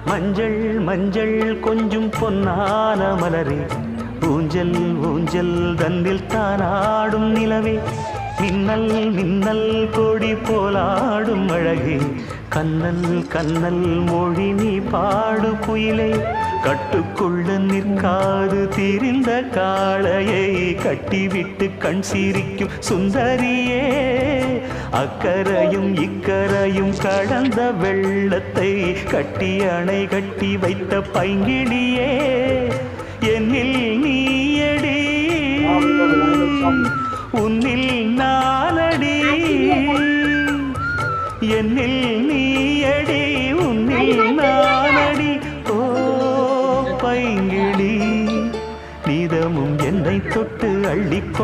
மஞ்சள் மஞ்சள் கொஞ்சம் பொன்னான மலரே, ஊஞ்சல் ஊஞ்சல் தன்னில் தானாடும் நிலவே, மின்னல் மின்னல் கொடி போலாடும் அழகே, கண்ணல் கண்ணல் மொழி நீ பாடு குயிலே, கட்டுக்குள்ள நிற்காது திரிந்த காளையை கட்டிவிட்டு கண் சிரிக்கும் சுந்தரியே, அக்கரையும் இக்கரையும் கடந்த வெள்ளத்தை கட்டி அணை கட்டி வைத்த பைங்கிளியே, என்னில் நீயடி உன்னில் நானடி, என்னில் நீயடி உன்னில் நானடி. ஓ பைங்கிளி, நீதமும் என்னை தொட்டு அள்ளிக்கொண்டு